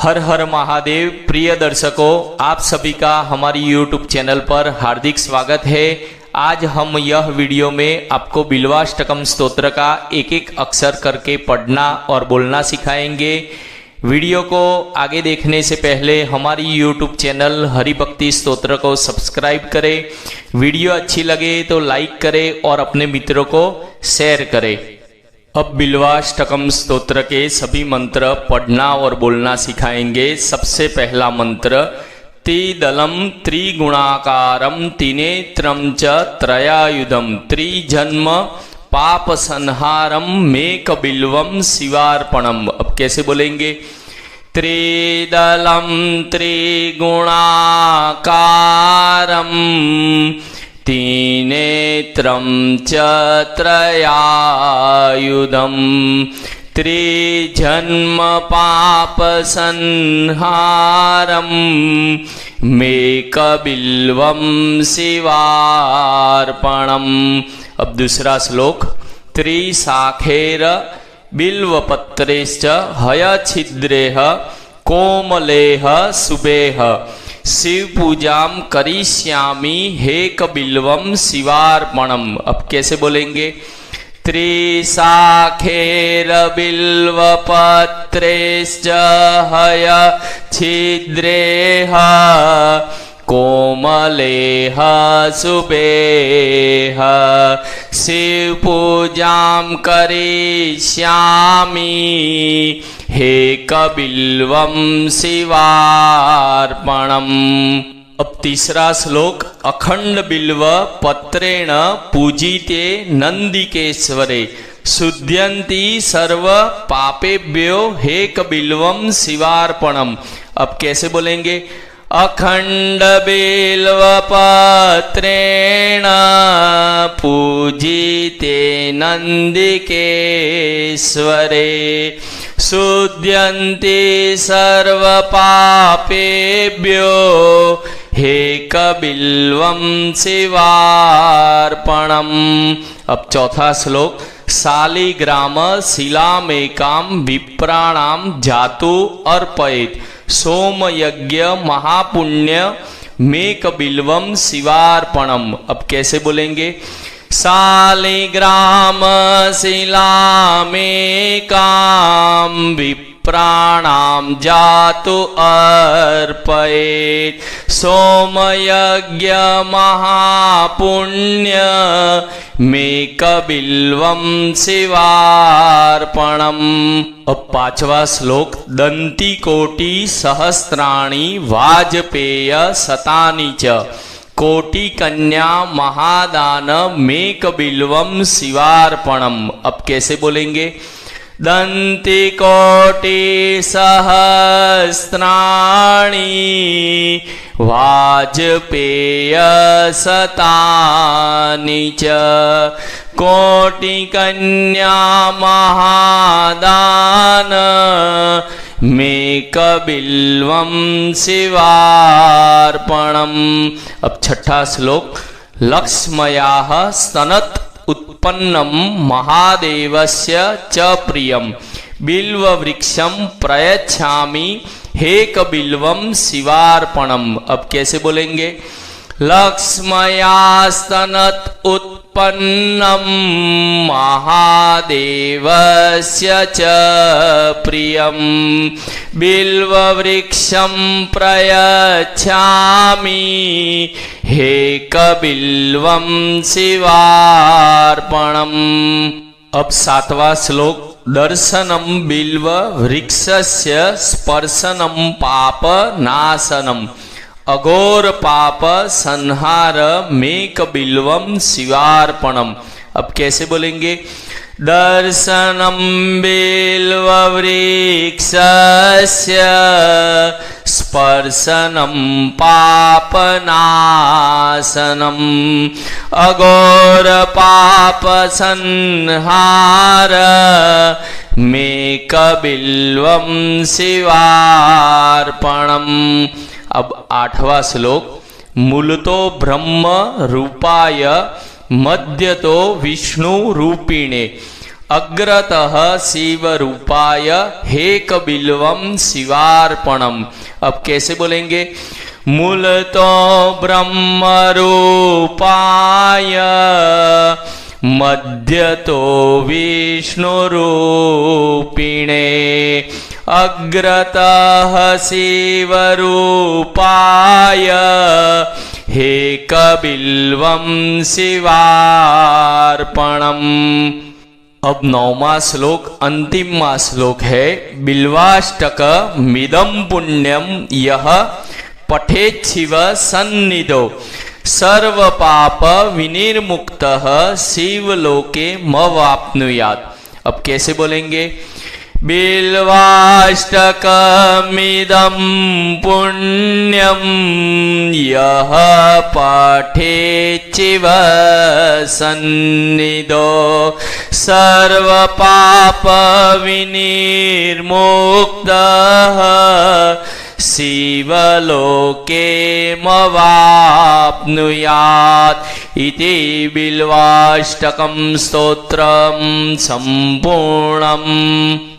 हर हर महादेव। प्रिय दर्शकों, आप सभी का हमारी YouTube चैनल पर हार्दिक स्वागत है। आज हम यह वीडियो में आपको बिल्वाष्टकम स्तोत्र का एक एक अक्षर करके पढ़ना और बोलना सिखाएंगे। वीडियो को आगे देखने से पहले हमारी YouTube चैनल हरिभक्ति स्तोत्र को सब्सक्राइब करें। वीडियो अच्छी लगे तो लाइक करें और अपने मित्रों को शेयर करें। अब बिल्वाष्टकम स्तोत्र के सभी मंत्र पढ़ना और बोलना सिखाएंगे। सबसे पहला मंत्र, त्रिदलम त्रिगुणाकारम त्रिनेत्रम च त्रयायुधम त्रिजन्म पाप संहारम मेकबिल्वम शिवार्पणम। अब कैसे बोलेंगे? त्रिदलम त्रिगुणाकारम त्रिनेत्रं च त्रयायुधं त्रिजन्म पाप संहारं मेकबिल्वं शिवार्पणम्। अब दूसरा श्लोक, त्रिशाखेर बिल्वपत्रेश्च हयछिद्रेह कोमलेह शुभेह शिव पूजाम करिष्यामि हेकबिल्वम शिवार्पणम। अब कैसे बोलेंगे? त्रिशाखेर बिल्वपत्रेश्च हयछिद्रेह कोमलेह शुभेह शिव पूजां करिष्यामि हेकबिल्वं शिवार्पणम्। अब तीसरा श्लोक, अखंड बिल्व पत्रेण पूजिते नंदिकेश्वरे शुद्ध्यन्ति सर्व पापेभ्यो हेकबिल्वं शिवार्पणम्। अब कैसे बोलेंगे? अखंड बिल्व पत्रेण पूजिते नंदिकेश्वरे शुद्ध्यन्ति सर्व पापेभ्यो हेकबिल्वं शिवार्पणम्। अब चौथा श्लोक, शालिग्राम शिलामेकां विप्राणां जातु अर्पयेत् सोमयज्ञ महापुण्य मेकबिल्वं शिवार्पणम्। अब कैसे बोलेंगे? शालिग्राम शिलामेकां विप्राणां जातु अर्पयेत् सोमयज्ञ महापुण्य मेकबिल्वं शिवार्पणम्। अब पांचवा श्लोक, दंती कोटि सहस्राणि वाजपेय शतानि च कोटि कन्या महादान मेकबिल्वं शिवार्पणम्। अब कैसे बोलेंगे? दंती कोटि सहस्राणि वाजपेय शतानि च कोटि कन्या महादान मेकबिल्वं शिवार्पणम्। अब छठा श्लोक, लक्ष्म्याः स्तनत् उत्पन्नं महादेवस्य च प्रियं बिल्ववृक्षं प्रयच्छामि हेकबिल्वं शिवार्पणम्। अब कैसे बोलेंगे? लक्ष्म्यास्तनत् उत्पन्नं महादेवस्य च प्रियं बिल्ववृक्षं प्रयच्छामि हेकबिल्वं शिवार्पणम्। अब सातवां श्लोक, दर्शनं बिल्व वृक्षस्य स्पर्शनं पाप नाशनम् अघोर पाप संहार मेकबिल्वं शिवार्पणम्। अब कैसे बोलेंगे? दर्शनं बिल्व वृक्षस्य स्पर्शनं पाप नाशनम् अघोर पाप संहार मेकबिल्वं शिवार्पणम्। अब आठवां श्लोक, मूलतो ब्रह्म रूपाय मध्यतो विष्णु रूपिणे अग्रतः शिवरूपाय हेक बिल्वम शिवार्पणम। अब कैसे बोलेंगे? मूलतो ब्रह्मरूपाय मध्यतो विष्णुरूपिणे अग्रतः शिवरूपाय हेकबिल्वं शिवार्पणम। अब 9वां श्लोक अंतिमवां श्लोक है। बिल्वाष्टक मिदम पुण्यम यह पठेत् शिव सन्निधौ सर्व पाप विनिर्मुक्तः शिवलोके मवाप्नुयात्। अब कैसे बोलेंगे? बिल्वाष्टकमिदं पुण्यं यः पठेत् शिव सन्निधौ सर्व पाप विनिर्मुक्तः शिवलोके मवाप्नुयात्। इति बिल्वाष्टकं स्तोत्रं सम्पूर्णम्।